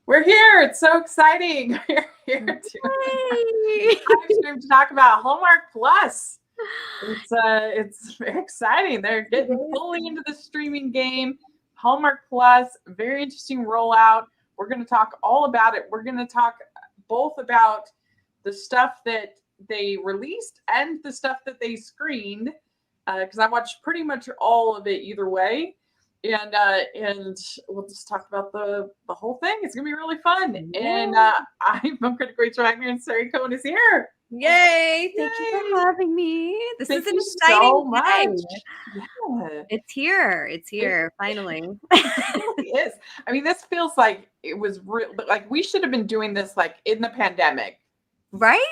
We're here. It's so exciting. We're here to talk about Hallmark Plus. It's very exciting. They're getting fully into the streaming game. Hallmark Plus, very interesting rollout. We're going to talk all about it. We're going to talk both about the stuff that they released and the stuff that they screened, because I watched pretty much all of it either way. And we'll just talk about the whole thing. It's gonna be really fun. Yeah. And I'm critic Rachel and Sari Cohen is here. Yay! Thank you for having me. This is an exciting day. Yeah. It's here. Finally. It really is. I mean, this feels like it was real. Like we should have been doing this like in the pandemic, right?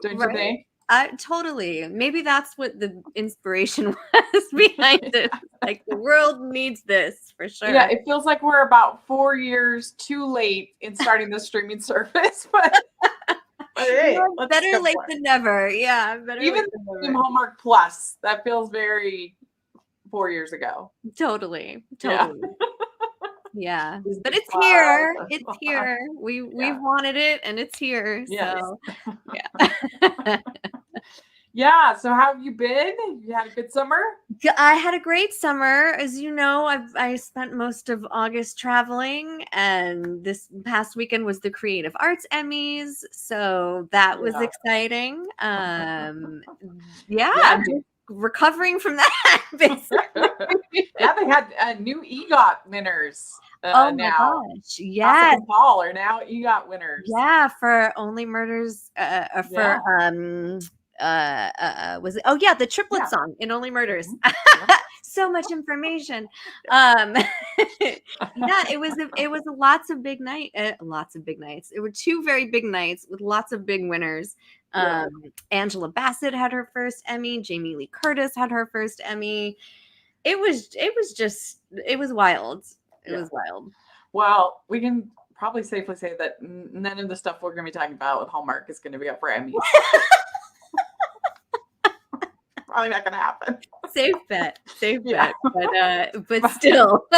Don't you think? Totally. Maybe that's what the inspiration was behind it. Like the world needs this for sure. Yeah, it feels like we're about 4 years too late in starting the streaming service, but hey, better late than never. Yeah, even Hallmark Plus, that feels very 4 years ago. Totally. Yeah, but it's here. It's here. We've wanted it, and it's here. Yes. So, yeah. Yeah. So how have you been? You had a good summer? I had a great summer. As you know, I spent most of August traveling, and this past weekend was the Creative Arts Emmys, so that was exciting. I'm just recovering from that. Yeah, they had new EGOT winners. Oh my gosh! Yeah, Paul are now EGOT winners. Yeah, for Only Murders. Was it? Oh yeah, the triplet song in Only Murders. So much information. Yeah, it was lots of big nights. It were two very big nights with lots of big winners. Angela Bassett had her first Emmy. Jamie Lee Curtis had her first Emmy. It was wild. It was wild. Well, we can probably safely say that none of the stuff we're going to be talking about with Hallmark is going to be up for Emmys. Probably not going to happen. Safe bet. But still.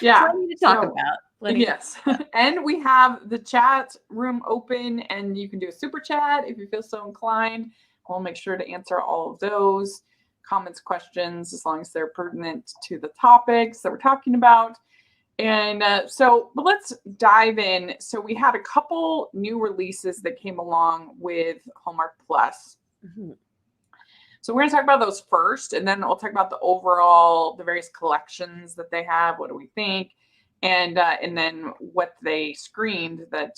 Yeah. Plenty to talk about. Yes. And we have the chat room open, and you can do a super chat if you feel so inclined. We'll make sure to answer all of those comments, questions, as long as they're pertinent to the topics that we're talking about. And but let's dive in. So we had a couple new releases that came along with Hallmark Plus. Mm-hmm. So we're going to talk about those first, and then we'll talk about the various collections that they have. What do we think? And then what they screened that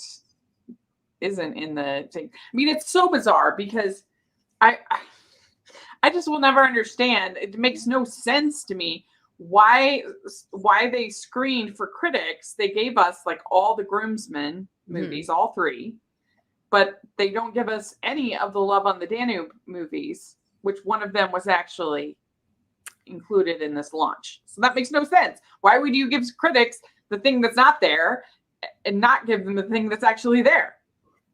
isn't in the thing. I mean, it's so bizarre because I just will never understand. It makes no sense to me why they screened for critics. They gave us like all the Groomsman movies, all three, but they don't give us any of the Love on the Danube movies, which one of them was actually included in this launch. So that makes no sense. Why would you give critics the thing that's not there and not give them the thing that's actually there?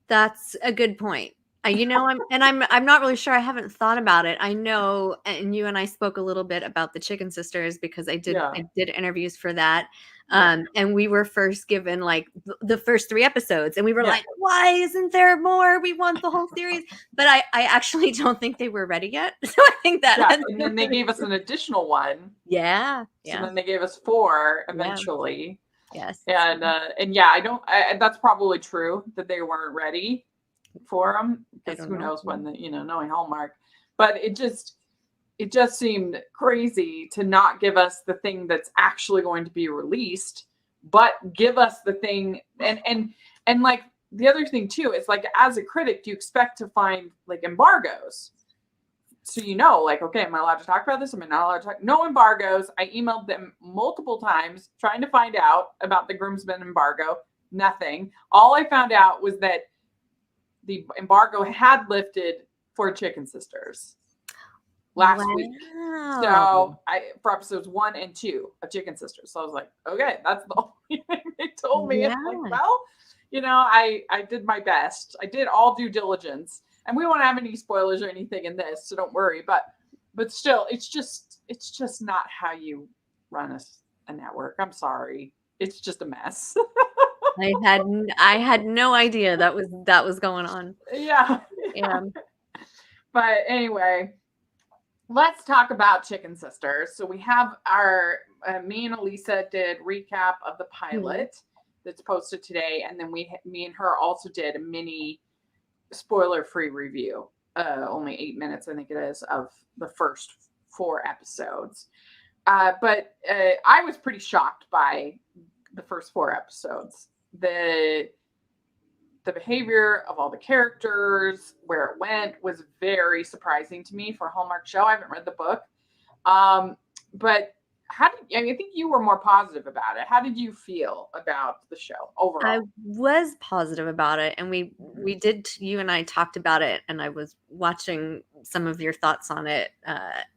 That's a good point. I'm not really sure. I haven't thought about it. I know, and you and I spoke a little bit about the Chicken Sisters because I did interviews for that. And we were first given like the first 3 episodes, and we were like, why isn't there more? We want the whole series. But I actually don't think they were ready yet. So I think that. And then they gave us an additional one. Yeah. So then they gave us 4 eventually. Yes. And that's probably true that they weren't ready for them, because who knows when knowing Hallmark, but it just seemed crazy to not give us the thing that's actually going to be released, but give us the thing. And like the other thing too is, like, as a critic, you expect to find like embargoes, so like, okay, am I allowed to talk about this? Am I not allowed to talk? No embargoes. I emailed them multiple times trying to find out about the Groomsman embargo. Nothing. All I found out was that the embargo had lifted for Chicken Sisters last week. So for episodes 1 and 2 of Chicken Sisters. So I was like, okay, that's the only thing they told me. Yeah. Like, well, I did my best. I did all due diligence, and we won't have any spoilers or anything in this, so don't worry. But still, it's just not how you run a network. I'm sorry. it's just a mess. I had no idea that was going on. Yeah. But anyway, let's talk about Chicken Sisters. So we have our me and Elisa did recap of the pilot that's posted today, and then me and her also did a mini spoiler-free review. Only 8 minutes, I think it is, of the first 4 episodes. But I was pretty shocked by the first 4 episodes. The behavior of all the characters, where it went, was very surprising to me for a Hallmark show. I haven't read the book. But I think you were more positive about it. How did you feel about the show overall? I was positive about it, and you and I talked about it, and I was watching some of your thoughts on it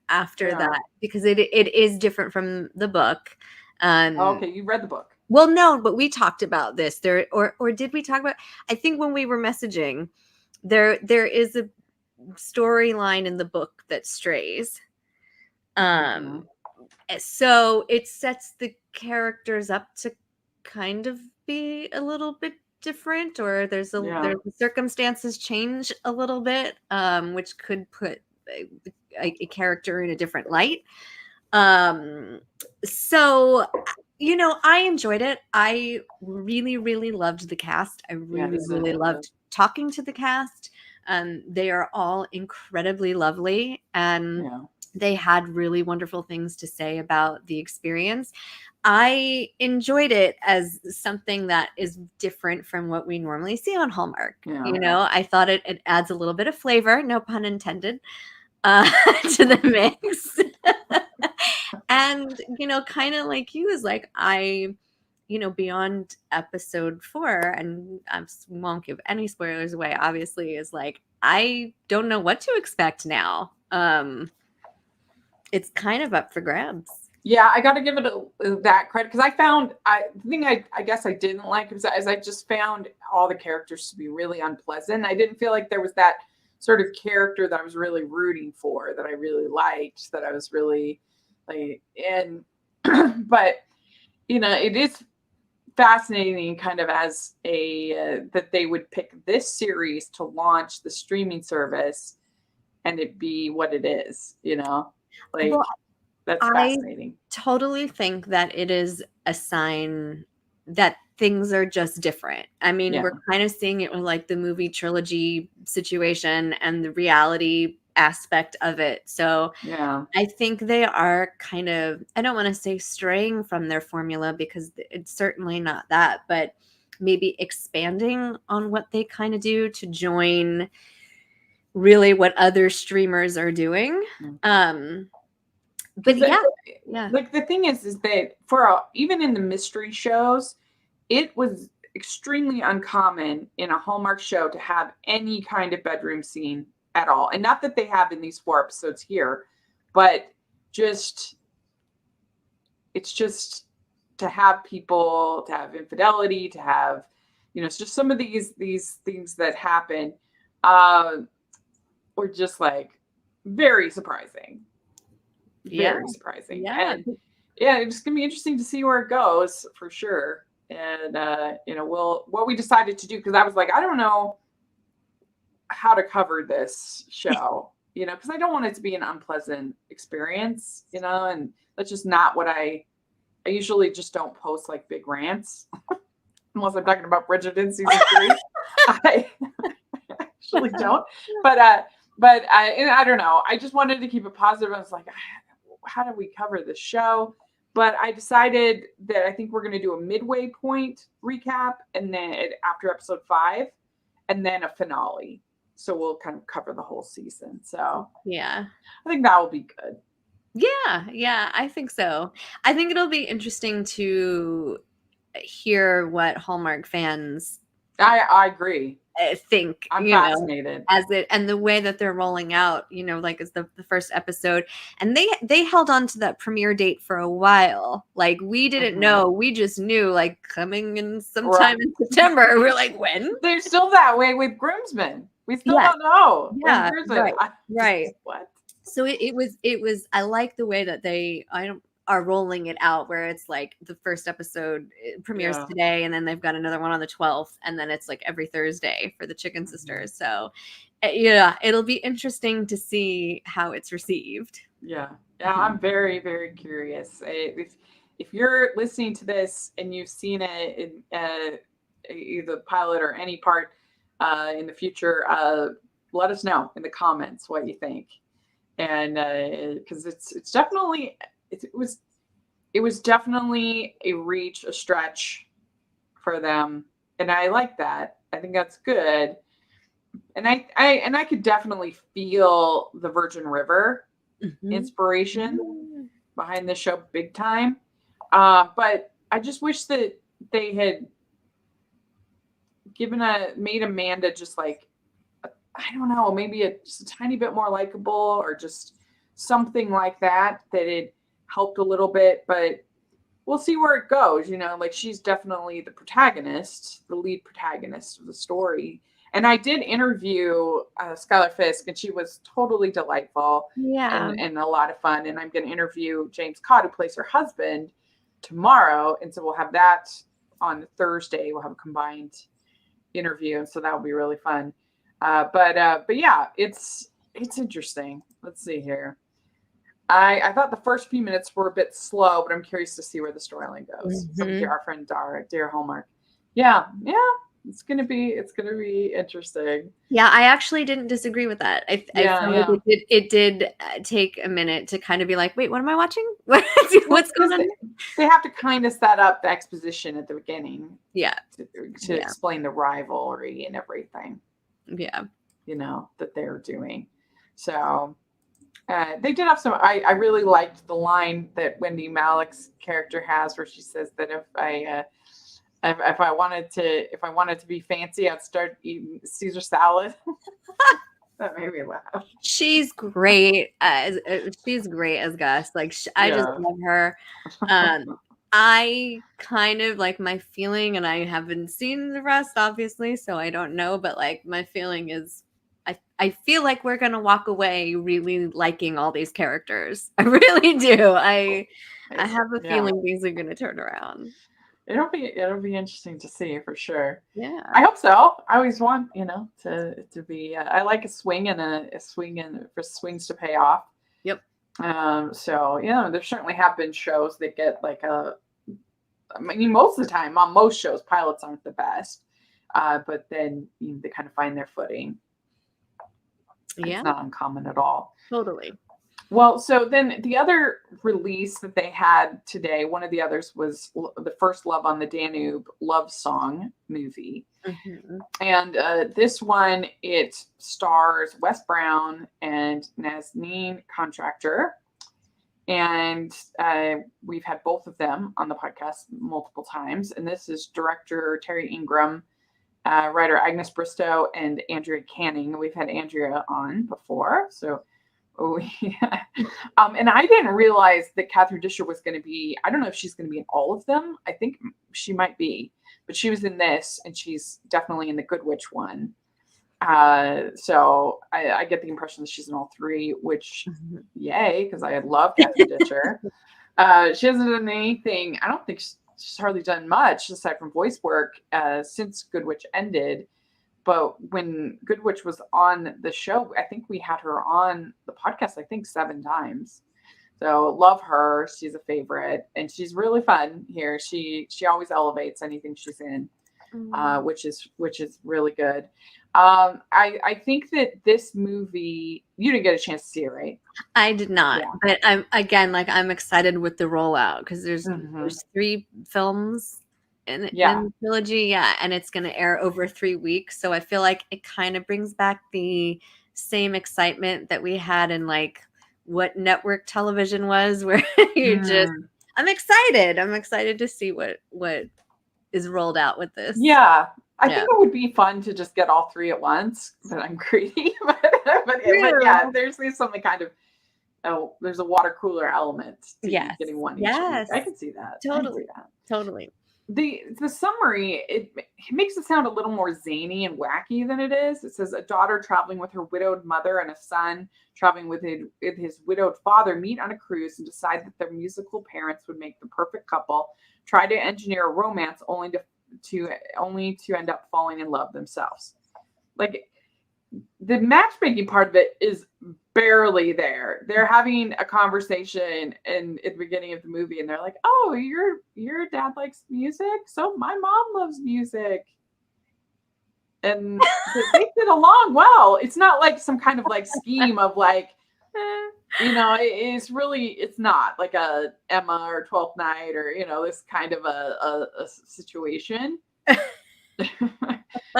after that, because it is different from the book. Okay, you read the book. Well, no, but we talked about this there, or did we talk about? I think when we were messaging, there is a storyline in the book that strays. So it sets the characters up to kind of be a little bit different, or there's the circumstances change a little bit, which could put a character in a different light. So, I enjoyed it. I really, really loved the cast. I really, really loved talking to the cast. They are all incredibly lovely, and they had really wonderful things to say about the experience. I enjoyed it as something that is different from what we normally see on Hallmark. I thought it adds a little bit of flavor, no pun intended, to the mix. And, kind of like you, is like, beyond episode 4, and I won't give any spoilers away, obviously, is like, I don't know what to expect now. It's kind of up for grabs. Yeah, I got to give it that credit, because the thing I guess I didn't like is I just found all the characters to be really unpleasant. I didn't feel like there was that sort of character that I was really rooting for, that I really liked, that I was really like, and but it is fascinating kind of as that they would pick this series to launch the streaming service and it be what it is, that's fascinating. I totally think that it is a sign that things are just different. I mean, we're kind of seeing it with like the movie trilogy situation and the reality aspect of it. So I think they are kind of, I don't want to say straying from their formula, because it's certainly not that, but maybe expanding on what they kind of do to join really what other streamers are doing. But like the thing is that even in the mystery shows, it was extremely uncommon in a Hallmark show to have any kind of bedroom scene at all. And not that they have in these 4 episodes here, but it's just to have people, to have infidelity, to have, it's just some of these things that happen were just like very surprising. Very surprising. Yeah. And it's gonna be interesting to see where it goes for sure. And what we decided to do, because I was like, I don't know how to cover this show, because I don't want it to be an unpleasant experience, and that's just not what I usually just don't post like big rants unless I'm talking about Bridgerton season 3. I actually don't, but I don't know. I just wanted to keep it positive. I was like, how do we cover this show? But I decided that I think we're going to do a midway point recap, and then after episode 5, and then a finale. So we'll kind of cover the whole season. So I think that will be good. Yeah, I think so. I think it'll be interesting to hear what Hallmark fans I agree. Think. I'm fascinated. And the way that they're rolling out, like it's the first episode, and they held on to that premiere date for a while. Like, we didn't know, we just knew like coming in sometime in September. We're like, when? They're still that way with Groomsman. We still don't know. Right. What? So it was I like the way that are rolling it out where it's like the first episode premieres today, and then they've got another one on the 12th, and then it's like every Thursday for the Chicken Sisters. So yeah, it'll be interesting to see how it's received. Yeah, I'm very, very curious. If you're listening to this and you've seen it in either pilot or any part in the future, let us know in the comments what you think. And because it's definitely it was definitely a reach, a stretch for them, and I like that. I think that's good. And I could definitely feel the Virgin River inspiration behind this show big time. But I just wish that they had made Amanda just like, I don't know, maybe just a tiny bit more likable or just something like that it helped a little bit, but we'll see where it goes. Like she's definitely the lead protagonist of the story. And I did interview Skylar Fisk, and she was totally delightful and a lot of fun. And I'm going to interview James Cott, who plays her husband, tomorrow. And so we'll have that on Thursday. We'll have a combined interview. And so that will be really fun. But yeah, it's interesting. Let's see here. I thought the first few minutes were a bit slow, but I'm curious to see where the storyline goes. So our friend Dara, dear Hallmark. Yeah. It's gonna be interesting. Yeah, I actually didn't disagree with that. I feel like it did take a minute to kind of be like, wait, what am I watching? What's going on? They have to kind of set up the exposition at the beginning. Yeah. To explain the rivalry and everything. Yeah. That they're doing. So they did have some. I really liked the line that Wendy Malick's character has, where she says that if I wanted to be fancy, I'd start eating Caesar salad. That made me laugh. She's great as Gus. Like I just love her. I kind of like my feeling, and I haven't seen the rest, obviously, so I don't know. But like my feeling is, I feel like we're gonna walk away really liking all these characters. I really do. I have a feeling things are gonna turn around. It'll be interesting to see for sure. Yeah, I hope so. I always want to be. I like a swing and for swings to pay off. Yep. So there certainly have been shows that get like most of the time on most shows pilots aren't the best, but then they kind of find their footing. Yeah, it's not uncommon at all. Totally. Well, so then the other release that they had today, one of the others was the first Love on the Danube love song movie. And this one, it stars Wes Brown and Nazneen Contractor. And we've had both of them on the podcast multiple times. And this is director Terry Ingram, writer Agnes Bristow, and Andrea Canning. We've had Andrea on before. So and I didn't realize that Catherine Disher was going to be, I don't know if she's going to be in all of them. I think she might be, but she was in this, and she's definitely in the Good Witch one. So I get the impression that she's in all three, which yay, because I love Catherine Disher. She hasn't done anything. I don't think she's hardly done much aside from voice work since Good Witch ended. But when Good Witch was on the show, I think we had her on the podcast, 7 times. So love her. She's a favorite, and she's really fun here. She always elevates anything she's in, which is really good. I think that this movie, you didn't get a chance to see it, right? I did not, but I'm excited with the rollout because there's 3 films in the trilogy, and it's going to air over 3 weeks. So I feel like it kind of brings back the same excitement that we had in like what network television was, where you I'm excited to see what is rolled out with this. Yeah. I think it would be fun to just get all 3 at once, but I'm greedy. but yeah, there's something kind of, there's a water cooler element to getting one. Yes. I can see that. Totally. the summary, it makes it sound a little more zany and wacky than it is. It says a daughter traveling with her widowed mother and a son traveling with his widowed father meet on a cruise and decide that their musical parents would make the perfect couple, try to engineer a romance only to end up falling in love themselves. Like, the matchmaking part of it is barely there. They're having a conversation at the beginning of the movie, and they're like, "Oh, your dad likes music, so my mom loves music," and they get along well. It's not like some kind of like scheme of like, it's not like a Emma or 12th Night or this kind of a situation.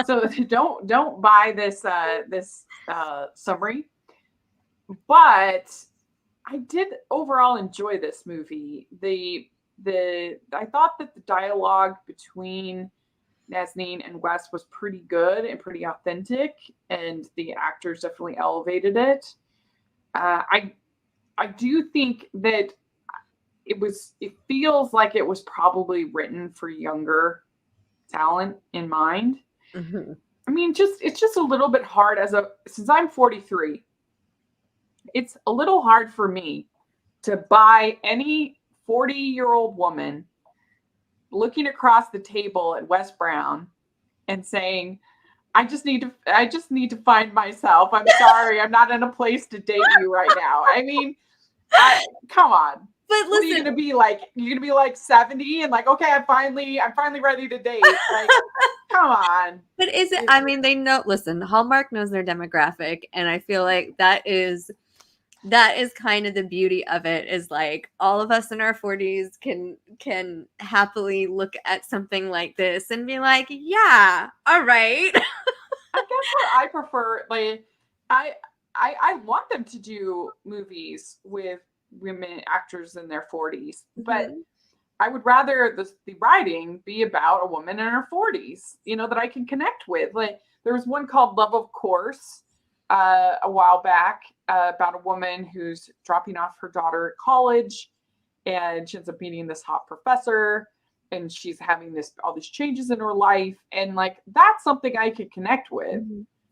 So don't buy this summary, but I did overall enjoy this movie. I thought that the dialogue between Nazneen and Wes was pretty good and pretty authentic, and the actors definitely elevated it. I do think that it feels like it was probably written for younger talent in mind. Mm-hmm. I mean, it's just a little bit hard since I'm 43. It's a little hard for me to buy any 40-year-old woman looking across the table at Wes Brown and saying, I just need to find myself. I'm sorry, I'm not in a place to date you right now. I mean, come on. But listen, what are you gonna be like? You're gonna be like 70 and like, okay, I'm finally ready to date. Like, come on. But is it? I mean, they know. Listen, Hallmark knows their demographic, and I feel like that is kind of the beauty of it. Is like all of us in our 40s can happily look at something like this and be like, yeah, all right. I guess what I prefer, like, I want them to do movies with women actors in their 40s, but I would rather the writing be about a woman in her 40s, that I can connect with. Like, there was one called Love of Course a while back about a woman who's dropping off her daughter at college, and she ends up meeting this hot professor, and she's having all these changes in her life, and like that's something I could connect with,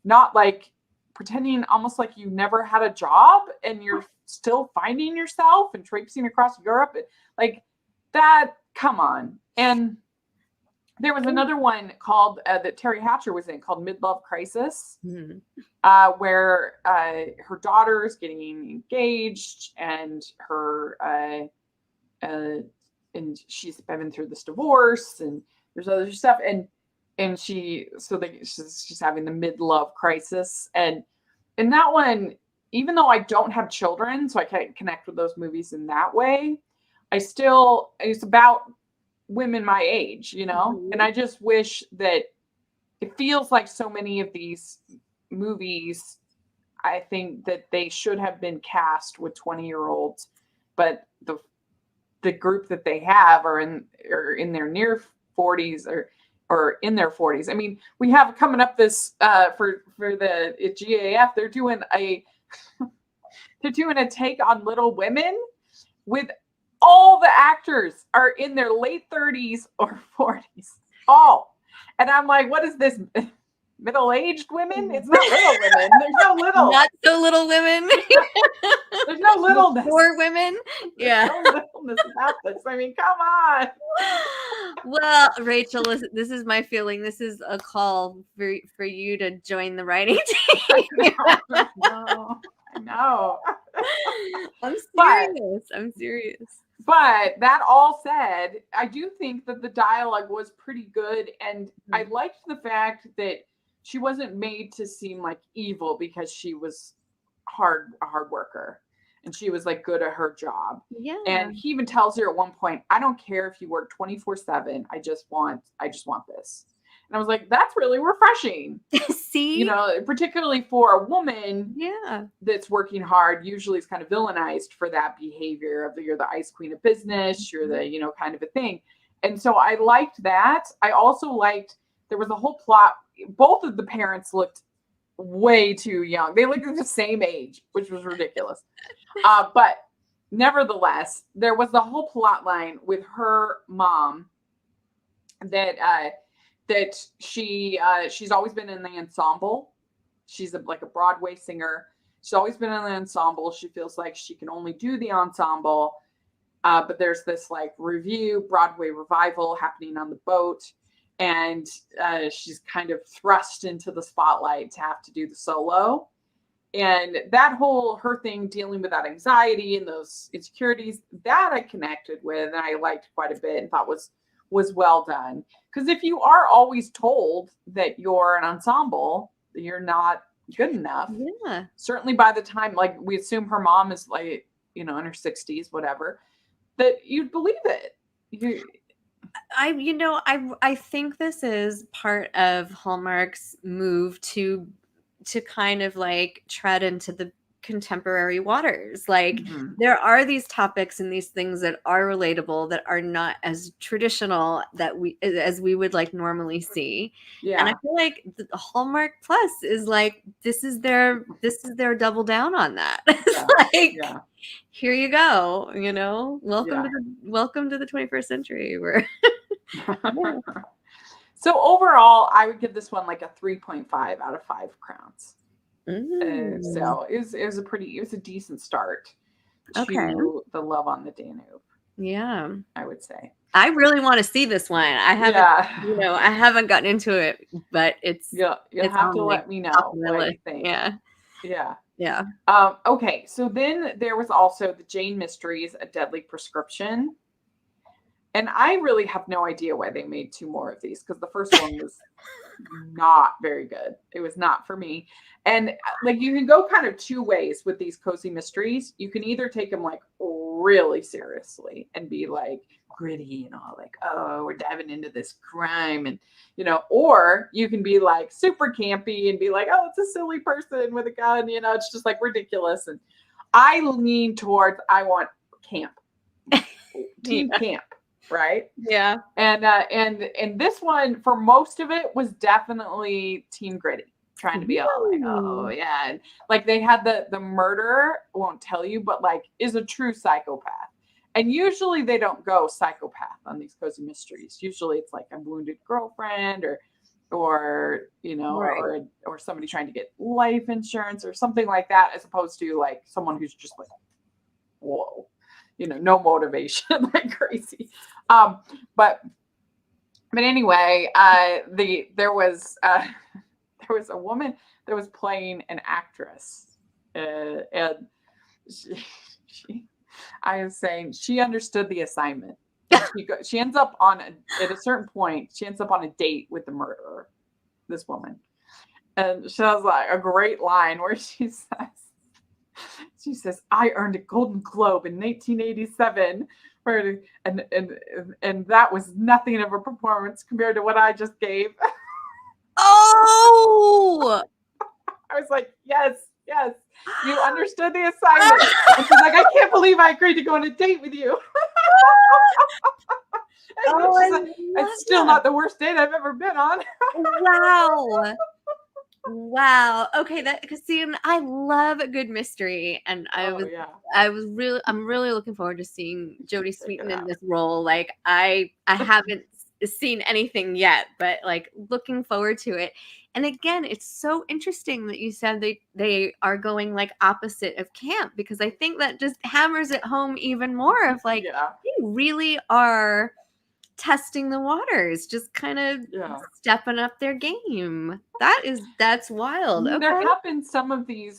not like pretending almost like you never had a job and you're still finding yourself and traipsing across Europe. Like that, come on. And there was another one called that Terry Hatcher was in called Midlove Crisis, where her daughter's getting engaged and and she's been through this divorce and there's other stuff and she's having the midlove crisis, and in that one, even though I don't have children, so I can't connect with those movies in that way, it's about women my age, and I just wish that it feels like so many of these movies, I think that they should have been cast with 20-year-olds, but the group that they have are in their near 40s or in their 40s. I mean, we have coming up this for the GAF, they're doing a take on Little Women with all the actors are in their late 30s or 40s, all. And I'm like, what is this? Middle-aged women? It's not little women. There's no little. Not so little women. There's no littleness. Poor women. Yeah. There's no littleness about this. I mean, come on. Well, Rachel, listen, this is my feeling. This is a call for you to join the writing team. I know. I'm serious. But that all said, I do think that the dialogue was pretty good. And I liked the fact that she wasn't made to seem like evil because she was a hard worker. And she was like good at her job. Yeah. And he even tells her at one point, I don't care if you work 24/7. I just want this. And I was like, that's really refreshing. See? Particularly for a woman that's working hard, usually is kind of villainized for that behavior of you're the ice queen of business, you're the, kind of a thing. And so I liked that. I also liked, there was a whole plot. Both of the parents looked way too young. They looked at the same age, which was ridiculous. But nevertheless, there was the whole plot line with her mom that she's always been in the ensemble. She's like a Broadway singer. She's always been in the ensemble. She feels like she can only do the ensemble. But there's this like Broadway revival happening on the boat. And she's kind of thrust into the spotlight to have to do the solo. And that her thing dealing with that anxiety and those insecurities, that I connected with and I liked quite a bit and thought was well done. Because if you are always told that you're an ensemble, you're not good enough. Yeah. Certainly by the time, like we assume her mom is like, in her 60s, whatever, that you'd believe it. I think this is part of Hallmark's move to kind of like tread into the contemporary waters. Like there are these topics and these things that are relatable that are not as traditional as we would like normally see. Yeah. And I feel like the Hallmark Plus is like this is their double down on that. It's here you go, welcome to the 21st century. So overall, I would give this one like a 3.5 out of 5 crowns. So it was a decent start to the Love on the Danube. Yeah, I would say. I really want to see this one. I haven't, I haven't gotten into it, but you'll have to let me know what you think. Yeah. Okay, so then there was also the Jane Mysteries, A Deadly Prescription. And I really have no idea why they made 2 more of these, because the first one was not very good. It was not for me. And like you can go kind of 2 ways with these cozy mysteries. You can either take them like really seriously and be like gritty and all like, oh, we're diving into this crime, and or you can be like super campy and be like, oh, it's a silly person with a gun, it's just like ridiculous. And I lean towards I want camp. Team camp. Right. Yeah. And this one, for most of it, was definitely team gritty, trying to be all like, oh yeah, and like they had the murderer, won't tell you, but like is a true psychopath. And usually they don't go psychopath on these cozy mysteries. Usually it's like a wounded girlfriend or or somebody trying to get life insurance or something like that, as opposed to like someone who's just like, whoa. No motivation, like crazy. But anyway, there was a woman that was playing an actress, and I was saying she understood the assignment. She ends up at a certain point, she ends up on a date with the murderer, this woman, and she has like a great line where she says, I earned a Golden Globe in 1987, and that was nothing of a performance compared to what I just gave. Oh! I was like, yes, you understood the assignment. And she's like, I can't believe I agreed to go on a date with you. It's still not the worst date I've ever been on. Wow. Okay, and I love a good mystery, and I'm really looking forward to seeing Jodie Sweetin in this role. Like I haven't seen anything yet, but like looking forward to it. And again, it's so interesting that you said they are going like opposite of camp, because I think that just hammers it home even more of like they really are testing the waters, just kind of stepping up their game. That's wild. Okay. There have been some of the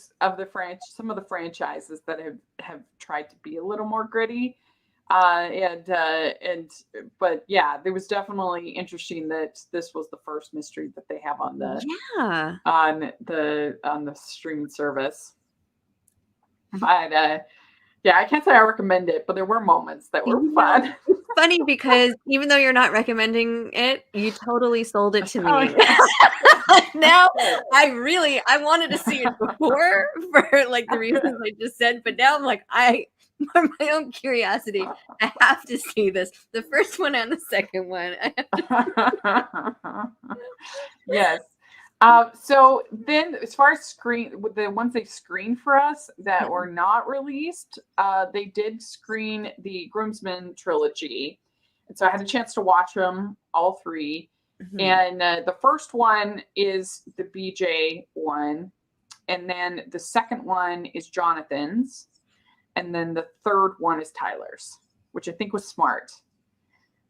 franchises that have tried to be a little more gritty, but yeah, it was definitely interesting that this was the first mystery that they have on the streaming service. But I can't say I recommend it, but there were moments that were fun. Funny because even though you're not recommending it, you totally sold it to me. Now I wanted to see it before for like the reasons I just said, but now I'm like, for my own curiosity, I have to see this. The first one and the second one. Yes. So then as far as the ones they screened for us that were not released, they did screen the Groomsman trilogy, And so I had a chance to watch them all three. Mhm. And the first one is the BJ one. And then the second one is Jonathan's. And then the third one is Tyler's, which I think was smart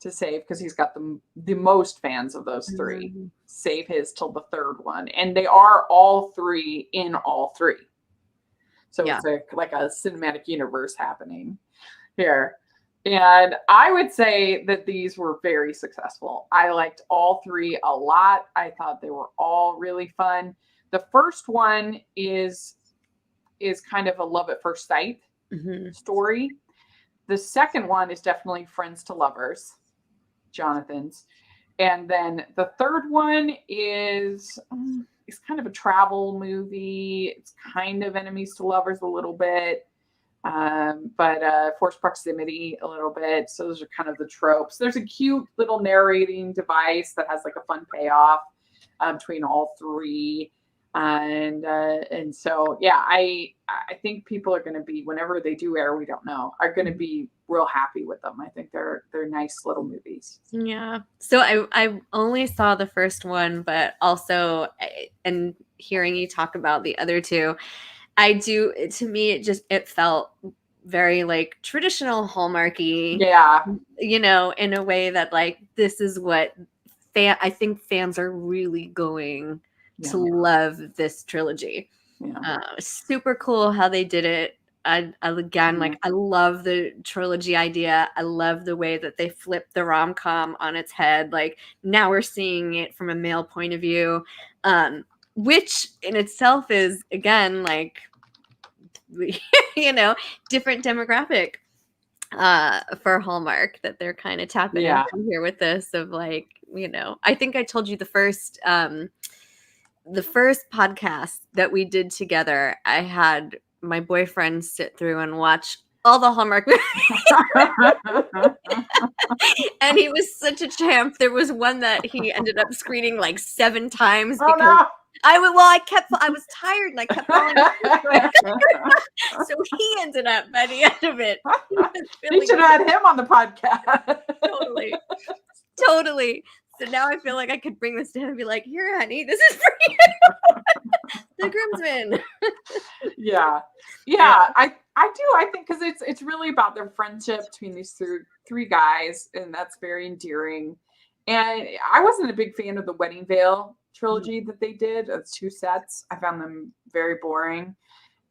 to save because he's got the most fans of those three. Mhm. Save his till the third one. And they are all three in all three. So Yeah. it's like a cinematic universe happening here. And I would say that these were very successful. I liked all three a lot. I thought they were all really fun. The first one is kind of a love at first sight Mhm. story. The second one is definitely friends to lovers, Jonathan's. And then the third one is it's kind of a travel movie. It's kind of enemies to lovers a little bit. But forced proximity a little bit. So those are kind of the tropes. There's a cute little narrating device that has like a fun payoff between all three. And so yeah, I think people are going to be, whenever they do air, we don't know, are going to be real happy with them. I think they're nice little movies. Yeah. So I only saw the first one, but also and hearing you talk about the other two, to me it felt very like traditional Hallmarky. Yeah. In a way that like this is what I think fans are really going to love this trilogy. Yeah. Super cool how they did it. Again, like I love the trilogy idea. I love the way that they flipped the rom-com on its head. Like now we're seeing it from a male point of view, which in itself is again like different demographic for Hallmark that they're kind of tapping into here with this of like, I think I told you the first podcast that we did together, I had my boyfriend sit through and watch all the Hallmark movies. And he was such a champ. There was one that he ended up screening like 7 times because I was tired and I kept falling asleep. So he ended up by the end of it. You should have had him on the podcast. Totally. So now I feel like I could bring this to him and be like, "Here, honey, this is for you." The Groomsman. Yeah. I do. I think because it's really about their friendship between these three guys, and that's very endearing. And I wasn't a big fan of the Wedding Veil trilogy that they did. It's 2 sets. I found them very boring.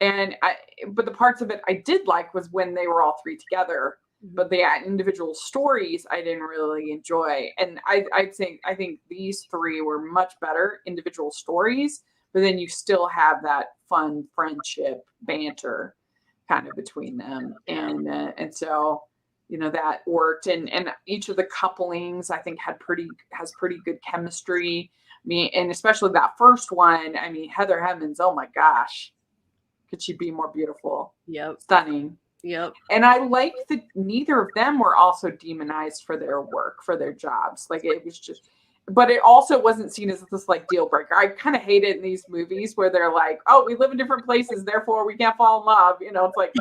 But the parts of it I did like was when they were all three together. But the individual stories I didn't really enjoy. And I think these three were much better individual stories, but then you still have that fun friendship banter kind of between them. And so, that worked. And each of the couplings I think has pretty good chemistry. I mean, and especially that first one, I mean, Heather Hemmons, oh my gosh, could she be more beautiful? Yep. Stunning. Yep. And I like that neither of them were also demonized for their work, for their jobs. Like it was just, but it also wasn't seen as this like deal breaker. I kind of hate it in these movies where they're like, oh, we live in different places, therefore we can't fall in love. It's like,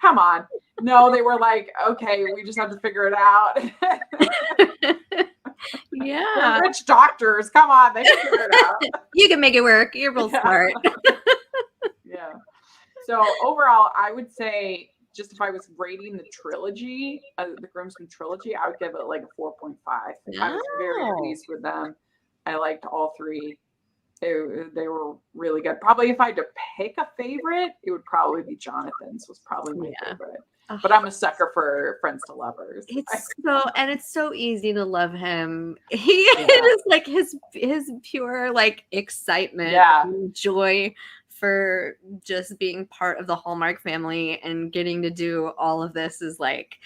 come on. No, they were like, okay, we just have to figure it out. Yeah. We're rich doctors. Come on, they can figure it out. You can make it work. You're both smart. Yeah. So overall, I would say, just if I was rating the trilogy, the Groomsman trilogy, I would give it like a 4.5. I was very pleased with them. I liked all three. They were really good. Probably if I had to pick a favorite, it would probably be Jonathan's was probably my favorite. But I'm a sucker for friends to lovers. It's so easy to love him. He is like his pure like excitement and joy for just being part of the Hallmark family and getting to do all of this is like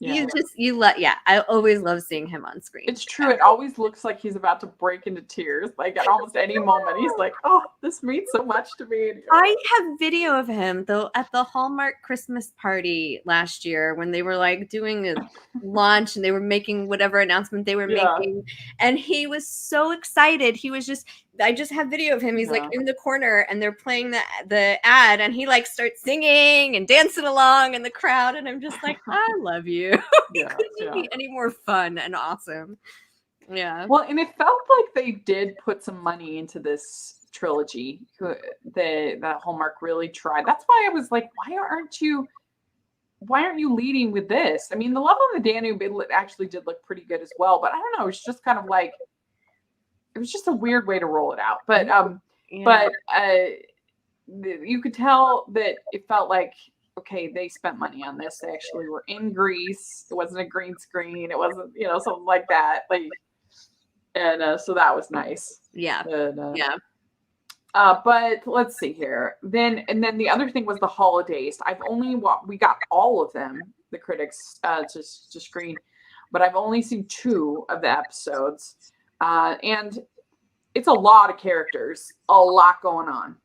I always love seeing him on screen. It's true. It always looks like he's about to break into tears. Like at almost any moment, he's like, "Oh, this means so much to me." I have video of him though at the Hallmark Christmas party last year when they were like doing a launch and they were making whatever announcement they were making, and he was so excited. He was just I just have video of him. He's like Yeah. in the corner and they're playing the ad and he like starts singing and dancing along in the crowd. And I'm just like, I love you. Yeah, Couldn't be any more fun and awesome. Yeah. Well, and it felt like they did put some money into this trilogy. That Hallmark really tried. That's why I was like, why aren't you leading with this? I mean, the Love on the Danube, it actually did look pretty good as well, but I don't know. It's just kind of like, it was just a weird way to roll it out. But you could tell that it felt like, okay, they spent money on this. They actually were in Greece. It wasn't a green screen. It wasn't, something like that. And so that was nice. Yeah. And, yeah. But let's see here. Then the other thing was the holidays. We got all of them, the critics, to screen, but I've only seen 2 of the episodes. And it's a lot of characters, a lot going on.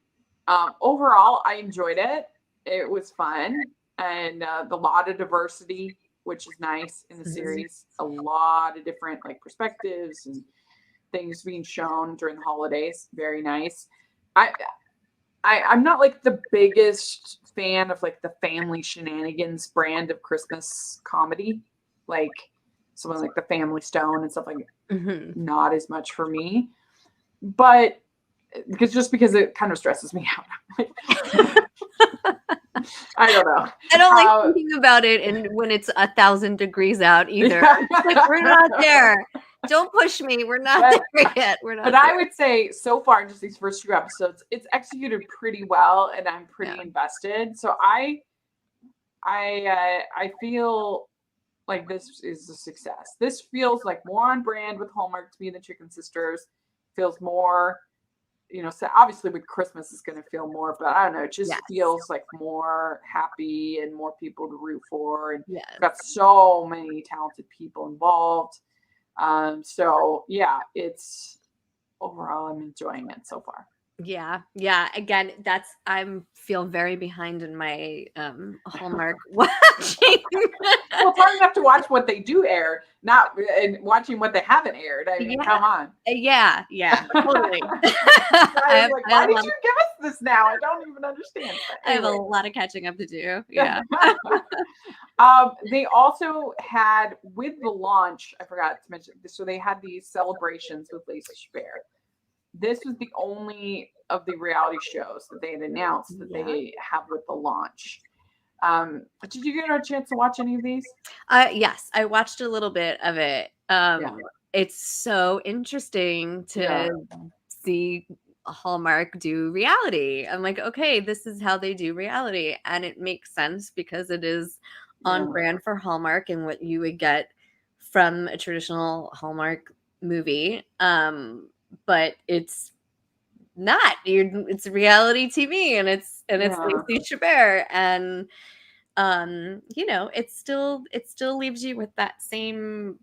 Overall, I enjoyed it. It was fun, and the lot of diversity, which is nice in the series. A lot of different perspectives and things being shown during the holidays. Very nice. I'm not the biggest fan of the family shenanigans brand of Christmas comedy, something like The Family Stone and stuff like that. Mm-hmm. Not as much for me, but because it kind of stresses me out. I don't know. I don't like thinking about it and when it's 1,000 degrees out either. Yeah. We're not there. Don't push me. We're not there yet. We're not. But there. I would say so far in just these first 2 episodes, it's executed pretty well, and I'm pretty invested. So I feel like this is a success. This feels more on brand with Hallmark to me than Chicken Sisters. Feels more, so obviously with Christmas it's going to feel more, but I don't know. It just feels more happy and more people to root for, and got so many talented people involved. So yeah, it's overall I'm enjoying it so far. Yeah. Again, I feel very behind in my Hallmark watching. Well, it's hard enough to watch what they do air, not and watching what they haven't aired. I mean, come on. Yeah, totally. I was why did you give us this now? I don't even understand. I have a lot of catching up to do. Yeah. They also had, with the launch, I forgot to mention this, so they had these celebrations with Lacey Chabert. This was the only of the reality shows that they had announced that they have with the launch. Did you get a chance to watch any of these? Yes, I watched a little bit of it. It's so interesting to see Hallmark do reality. I'm like, okay, this is how they do reality. And it makes sense because it is on brand for Hallmark and what you would get from a traditional Hallmark movie. But it's not. It's reality TV, and it's Lacey Chabert, and it still leaves you with that same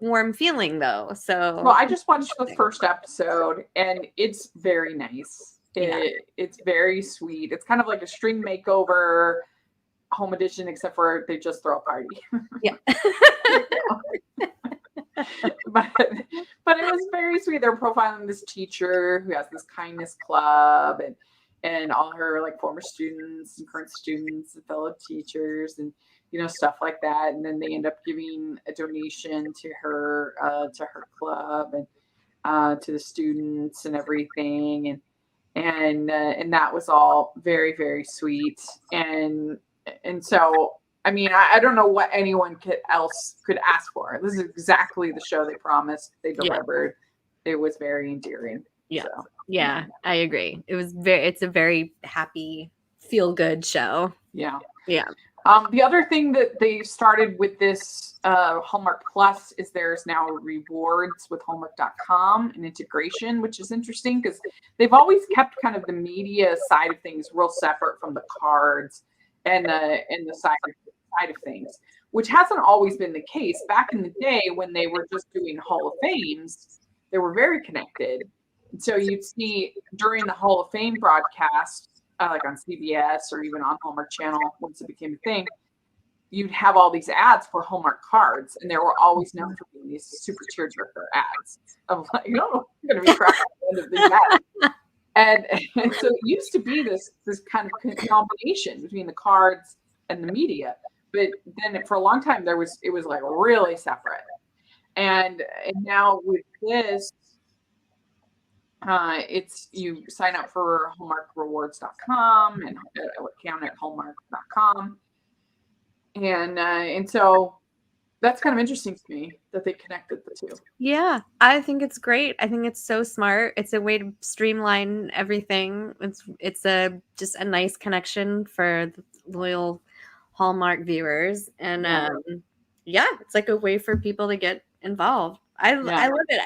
warm feeling though. So I just watched the first episode, and it's very nice. It's very sweet. It's kind of like a String Makeover home edition, except for they just throw a party. But it was very sweet. They're profiling this teacher who has this kindness club, and all her former students and current students and fellow teachers, and stuff like that. And then they end up giving a donation to her club and to the students and everything, and that was all very, very sweet. And so, I mean, I don't know what anyone else could ask for. This is exactly the show they promised. They delivered. It was very endearing. Yeah. So, yeah, I agree. It's a very happy, feel good show. Yeah. Yeah. The other thing that they started with this Hallmark Plus is there's now rewards with Hallmark.com and integration, which is interesting because they've always kept kind of the media side of things real separate from the cards and the side of things, which hasn't always been the case. Back in the day when they were just doing Hall of Fames, they were very connected. And so you'd see during the Hall of Fame broadcast, like on CBS or even on Hallmark Channel, once it became a thing, you'd have all these ads for Hallmark cards, and they were always known for being these super tearjerker ads of going to be crying at the end of the night. And so it used to be this kind of combination between the cards and the media, but then for a long time it was like really separate. And now with this, it's you sign up for hallmarkrewards.com and account at hallmark.com, and so that's kind of interesting to me that they connected the two. Yeah, I think it's great. I think it's so smart. It's a way to streamline everything. It's just a nice connection for the loyal Hallmark viewers, and it's like a way for people to get involved. I love it.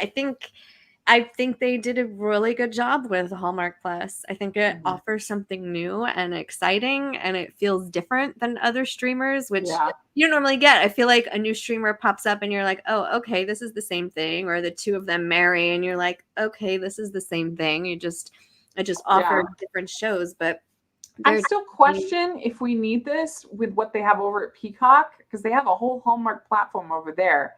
I think they did a really good job with Hallmark Plus. I think it offers something new and exciting, and it feels different than other streamers, which you don't normally get. I feel like a new streamer pops up and you're like, oh, okay, this is the same thing. Or the two of them marry and you're like, okay, this is the same thing. It just offers different shows. But I still question if we need this with what they have over at Peacock, because they have a whole Hallmark platform over there.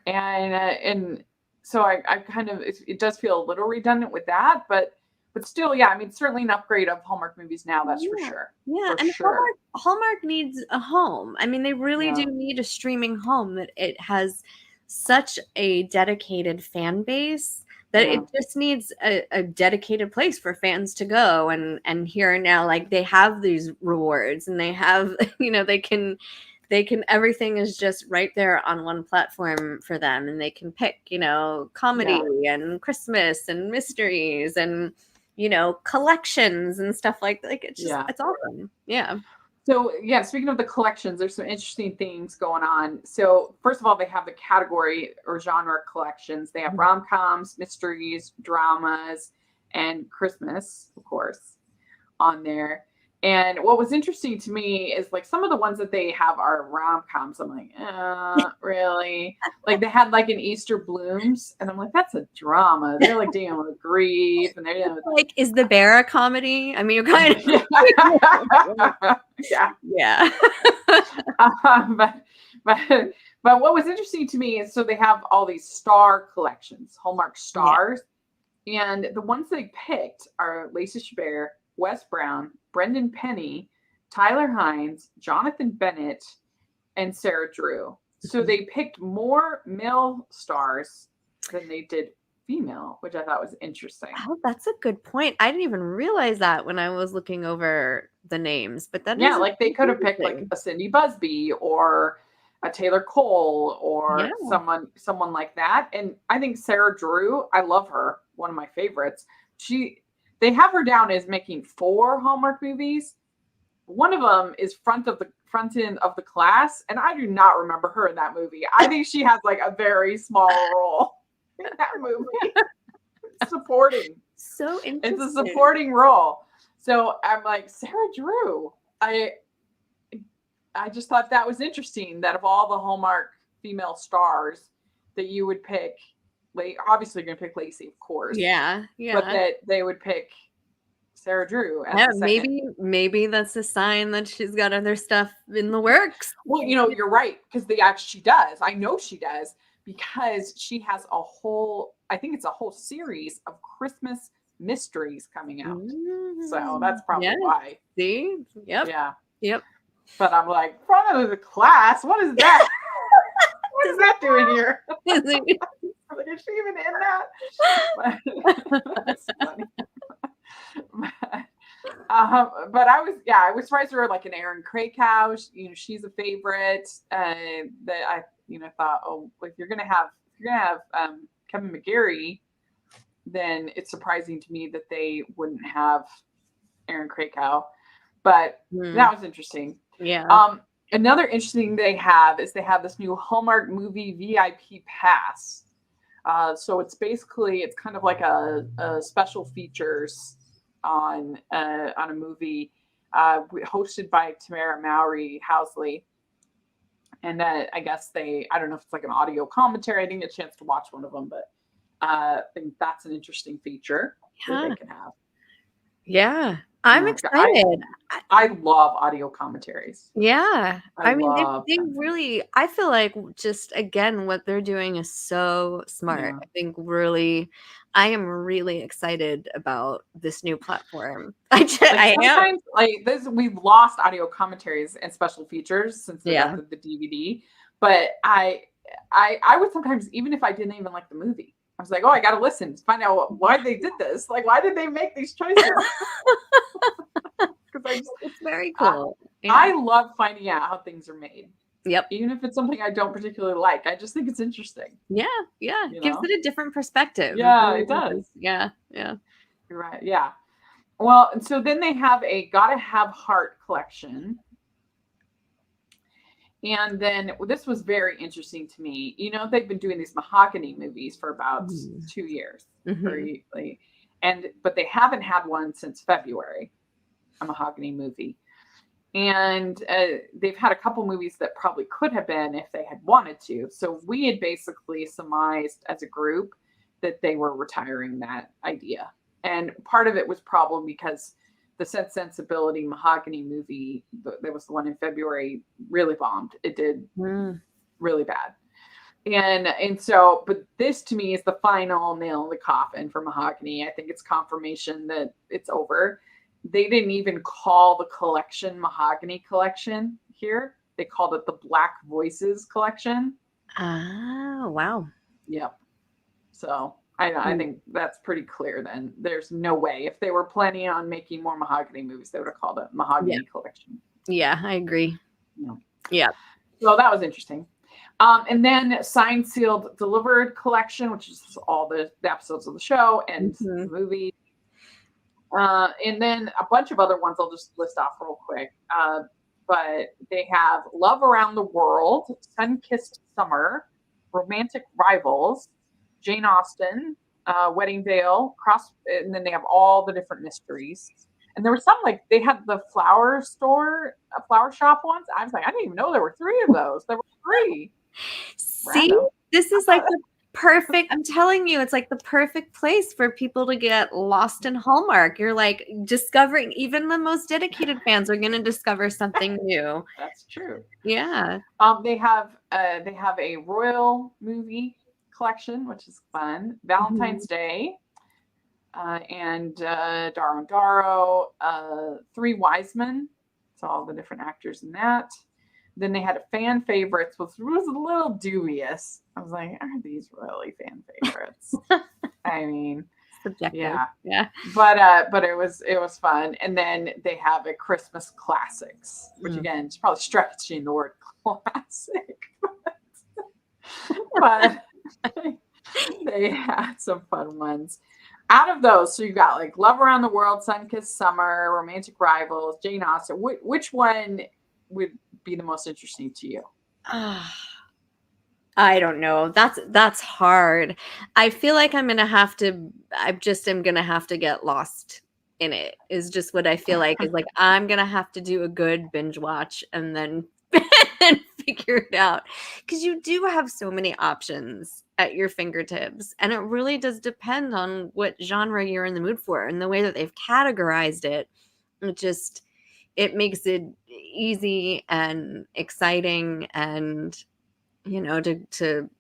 And so I kind of, it does feel a little redundant with that, but still, I mean, certainly an upgrade of Hallmark movies now, that's for sure. Yeah, for and sure. Hallmark needs a home. I mean, they really do need a streaming home that it has such a dedicated fan base that it just needs a dedicated place for fans to go. And here and now, like they have these rewards and they have, they can everything is just right there on one platform for them, and they can pick, comedy and Christmas and mysteries and collections and stuff like it's just it's awesome. So speaking of the collections, there's some interesting things going on. So first of all, they have the category or genre collections. They have rom-coms, mysteries, dramas, and Christmas, of course, on there. And what was interesting to me is like some of the ones that they have are rom-coms. I'm like, really? Like they had like an Easter Blooms, and I'm like, that's a drama. They're like dealing with grief, and they're dealing with like, is the bear a comedy? I mean, you're kind of yeah. But what was interesting to me is so they have all these star collections, Hallmark stars, and the ones they picked are Lacey Chabert, Wes Brown, Brendan Penny, Tyler Hines, Jonathan Bennett, and Sarah Drew. So they picked more male stars than they did female, which I thought was interesting. Oh, that's a good point. I didn't even realize that when I was looking over the names. But that like they could have picked like a Cindy Busby or a Taylor Cole or someone like that. And I think Sarah Drew, I love her, one of my favorites. They have her down as making 4 Hallmark movies. One of them is front end of the class, and I do not remember her in that movie. I think she has like a very small role in that movie. Supporting. So interesting. It's a supporting role. So I'm like, Sarah Drew. I just thought that was interesting that of all the Hallmark female stars that you would pick, obviously you're gonna pick Lacey, of course. Yeah. But that they would pick Sarah Drew. Maybe that's a sign that she's got other stuff in the works. Well, you're right, because she does. I know she does, because she has I think it's a whole series of Christmas mysteries coming out. So that's probably why. See? Yep. Yeah. Yep. But I'm like, front of the class? What is that? What is that doing here? Is she even in that? That's funny. But I was surprised there were like an Erin Krakow. She's a favorite. That I thought, oh, if you're gonna have Kevin McGarry, then it's surprising to me that they wouldn't have Erin Krakow. But that was interesting. Yeah. Another interesting thing they have this new Hallmark movie VIP pass. So it's kind of like a special features on a movie hosted by Tamara Mowry Housley. And I guess I don't know if it's like an audio commentary. I didn't get a chance to watch one of them, but I think that's an interesting feature that they can have. Yeah. I'm Yeah, excited. I love audio commentaries. Yeah. I I mean, love they them. really, I feel like just again, what they're doing is so smart. Yeah. I think really, I am really excited about this new platform. I am. Sometimes we've lost audio commentaries and special features since they got Yeah. the DVD. But I would sometimes, even if I didn't even like the movie, I was like, oh, I gotta listen to find out why they did this. Like, why did they make these choices? Because It's very I cool. Yeah. I love finding out how things are made. Yep. Even if it's something I don't particularly like. I just think it's interesting. Yeah. Yeah. You Gives know? it a different perspective. It Yeah, really it does. does. Yeah. Yeah. You're right. Yeah. Well, and so then they have a Gotta Have Heart collection. And then this was very interesting to me. They've been doing these mahogany movies for about Mhm. 2 years, Mhm. but they haven't had one since February, a mahogany movie. And they've had a couple movies that probably could have been if they had wanted to. So we had basically surmised as a group that they were retiring that idea. And part of it was probably because the Sense Sensibility Mahogany movie, there was the one in February, really bombed. It did Mm. really bad. And so, but this to me is the final nail in the coffin for Mahogany. I think it's confirmation that it's over. They didn't even call the collection Mahogany Collection here. They called it the Black Voices Collection. Ah, wow. Yep. So I Mm. think that's pretty clear then. There's no way. If they were planning on making more Mahogany movies, they would have called it Yeah. Mahogany Collection. Yeah, I agree. Yeah. Yeah. So that was interesting. And then Signed, Sealed, Delivered Collection, which is all the episodes of the show and the Mhm. movie. And then a bunch of other ones I'll just list off real quick. But they have Love Around the World, Sun-Kissed Summer, Romantic Rivals, Jane Austen, Wedding Veil, and then they have all the different mysteries. And there was some they had the flower shop ones. I was like, I didn't even know there were three of those. There were three. See, Random. this is like the perfect, I'm telling you, it's like the perfect place for people to get lost in Hallmark. You're like discovering, even the most dedicated fans are going to discover something new. That's true. Yeah. They have a royal movie collection, which is fun. Valentine's Mhm. Day, and Daro and Daro, Three Wise Men. So all the different actors in that. Then they had a fan favorites, which was a little dubious. I was like, are these really fan favorites? I mean, Subjective. yeah, Yeah. but it was fun. And then they have a Christmas classics, which Mm. again is probably stretching the word classic, but they had some fun ones. Out of those, so you got Love Around the World, Sun-Kissed Summer, Romantic Rivals, Jane Austen. Which one would be the most interesting to you? I don't know. That's hard. I feel like I just am gonna have to get lost in it, is just what I feel like, is like I'm gonna have to do a good binge watch and then and figure it out. Because you do have so many options at your fingertips. And it really does depend on what genre you're in the mood for, and the way that they've categorized it. It makes it easy and exciting, and to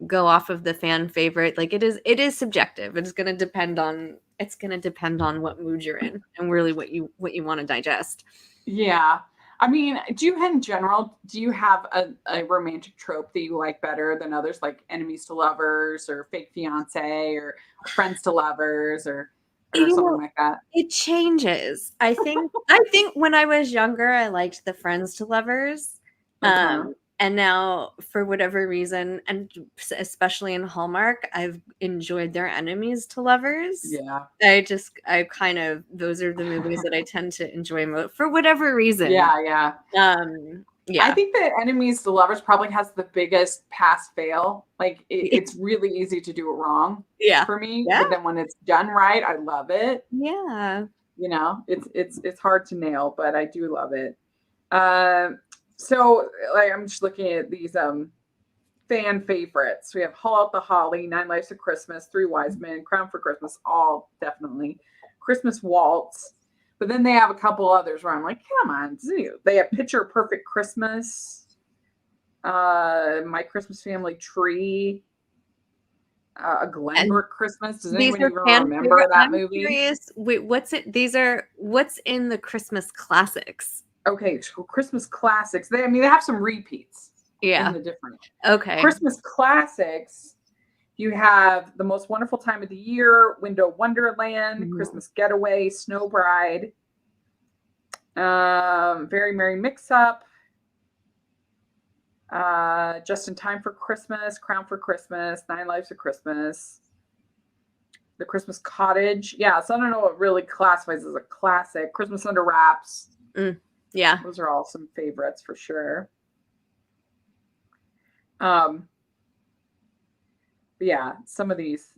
go off of the fan favorite. Like, it is subjective. It's going to depend on what mood you're in, and really what you want to digest. Yeah. I mean, in general, do you have a romantic trope that you like better than others, like enemies to lovers or fake fiance or friends to lovers or You something know, like that? it changes. I think when I was younger, I liked the friends to lovers. Uh-huh. And now, for whatever reason, and especially in Hallmark, I've enjoyed their enemies to lovers. Yeah. Those are the movies that I tend to enjoy most for whatever reason. Yeah, yeah. I Yeah. think that enemies to lovers probably has the biggest pass fail. It's really easy to do it wrong Yeah. for me, Yeah. but then when it's done right, I love it. Yeah. It's hard to nail, but I do love it. So I'm just looking at these fan favorites. We have Haul Out the Holly, Nine Lives of Christmas, Three Wise Men, Crown for Christmas, all definitely. Christmas Waltz, But then they have a couple others where I'm like, come on, they have Picture Perfect Christmas, My Christmas Family Tree, A Glenbrook Christmas. Does anyone even remember that movie? Curious. Wait, what's in the Christmas classics? Okay, so Christmas classics. They have some repeats. Yeah. In the different. Okay. Christmas classics. You have The Most Wonderful Time of the Year, Window Wonderland, Christmas Getaway, Snow Bride, Very Merry Mix-Up, Just in Time for Christmas, Crown for Christmas, 9 Lives of Christmas, The Christmas Cottage. Yeah, so I don't know what really classifies as a classic. Christmas Under Wraps. Yeah. Those are all some favorites for sure. Yeah, some of these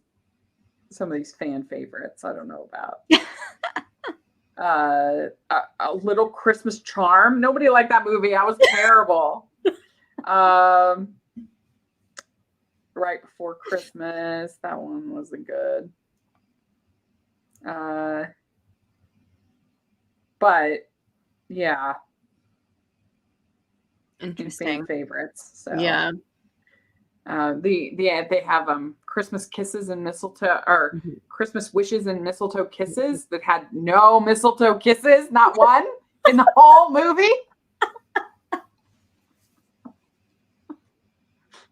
fan favorites I don't know about. A Little Christmas Charm. Nobody liked that movie. That was terrible. Right Before Christmas. That one wasn't good. But yeah. Interesting. Fan favorites. So yeah. They have Christmas Kisses and Mistletoe, or Christmas Wishes and Mistletoe Kisses that had no mistletoe kisses, not one in the whole movie.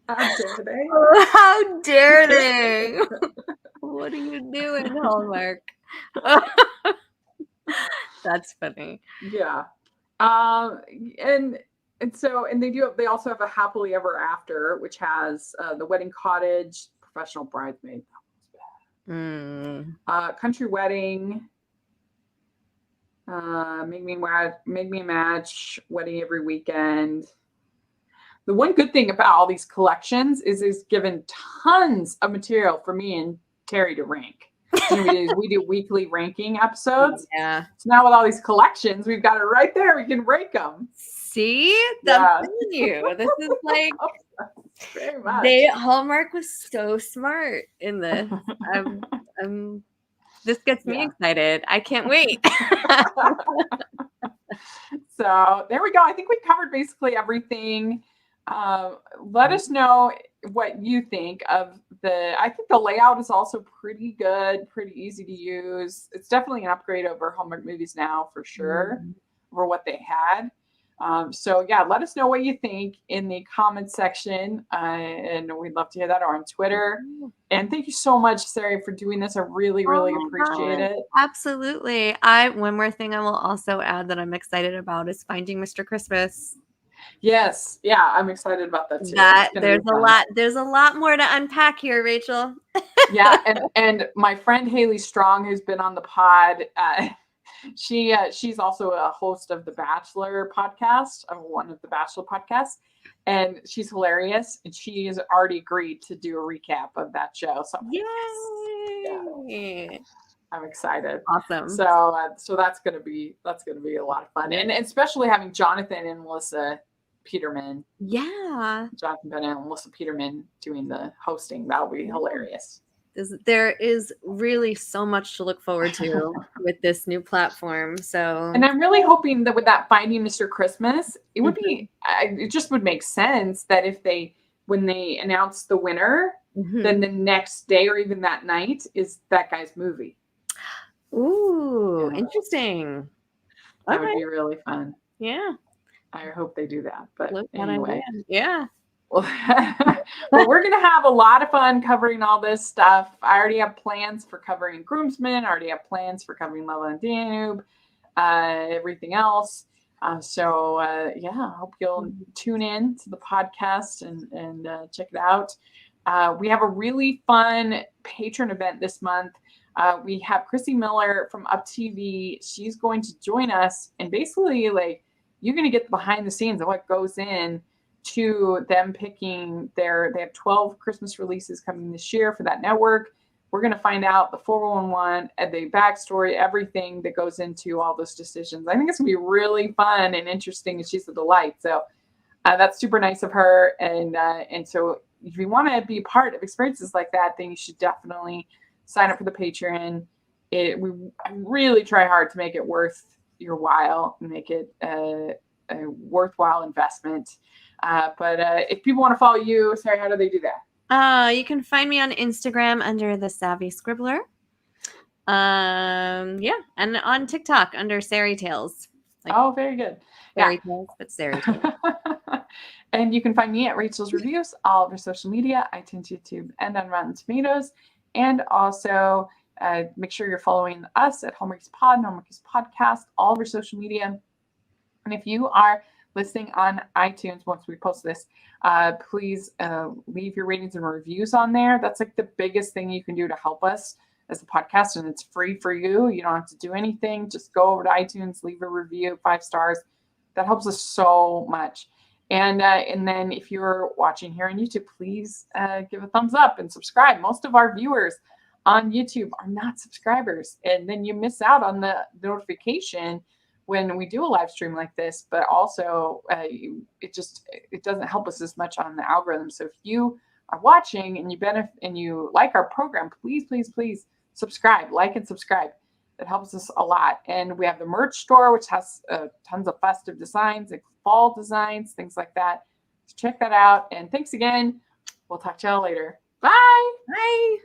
How dare they? How dare they? What are you doing, Hallmark? That's funny. Yeah. And they also have a Happily Ever After, which has The Wedding Cottage, Professional Bridesmaid, Country Wedding, Make Me a Match, Wedding Every Weekend. The one good thing about all these collections is it's given tons of material for me and Terry to rank. We do weekly ranking episodes. Yeah. So now with all these collections, we've got it right there. We can rank them. See? I'm telling you. This is like very much. Hallmark was so smart in this. This gets me excited. I can't wait. So there we go. I think we covered basically everything. Let us know what you think of I think the layout is also pretty good, pretty easy to use. It's definitely an upgrade over Hallmark Movies Now for sure, over what they had. So yeah, let us know what you think in the comments section, and we'd love to hear that, or on Twitter. And thank you so much, Sari, for doing this. I really appreciate it. Absolutely. One more thing I will also add that I'm excited about is Finding Mr. Christmas. Yes, yeah, I'm excited about that too. There's a lot more to unpack here, Rachel. Yeah, and my friend Haley Strong, who's been on the pod, she's also a host of the Bachelor podcast, one of the Bachelor podcasts, and she's hilarious. And she has already agreed to do a recap of that show. So yay! I'm excited. Awesome. So that's gonna be a lot of fun, and especially having Jonathan and Melissa Peterman. Yeah. Jonathan Bennett and Melissa Peterman doing the hosting. That'll be hilarious. There is really so much to look forward to with this new platform. So, and I'm really hoping that with that Finding Mr. Christmas, it would be, it just would make sense that when they announce the winner, then the next day or even that night is that guy's movie. Ooh, interesting. That would be really fun. Yeah. I hope they do that. But anyway. Yeah. Well, we're going to have a lot of fun covering all this stuff. I already have plans for covering Groomsman. I already have plans for covering Love on Danube, everything else. I hope you'll tune in to the podcast and check it out. We have a really fun patron event this month. We have Chrissy Miller from Up TV. She's going to join us, and basically, you're going to get the behind the scenes of what goes in to them picking they have 12 Christmas releases coming this year for that network. We're going to find out the 411, the backstory, everything that goes into all those decisions. I think it's going to be really fun and interesting, and she's a delight. So that's super nice of her. And so if you want to be part of experiences like that, then you should definitely sign up for the Patreon we really try hard to make it worth your while, make it a worthwhile investment. But if people want to follow you, Sari, how do they do that? You can find me on Instagram under The Savvy Scribbler. Yeah, and on TikTok under Sari Tales. Oh, very good. Fairy Tales, but Sari Tales. And you can find me at Rachel's Reviews, all over social media, iTunes, YouTube, and on Rotten Tomatoes. And also make sure you're following us at Hallmark's Pod, Hallmark's Podcast, all over social media. And if you are listening on iTunes, once we post this, please leave your ratings and reviews on there. That's like the biggest thing you can do to help us as a podcast, and it's free for you. You don't have to do anything. Just go over to iTunes, leave a review, 5 stars. That helps us so much. And then if you're watching here on YouTube, please give a thumbs up and subscribe. Most of our viewers on YouTube are not subscribers, and then you miss out on the notification when we do a live stream like this. But also, it doesn't help us as much on the algorithm. So if you are watching and you benefit and you like our program, please, please, please subscribe, like, and subscribe. That helps us a lot. And we have the merch store, which has tons of festive designs, like fall designs, things like that. So check that out. And thanks again. We'll talk to y'all later. Bye. Bye.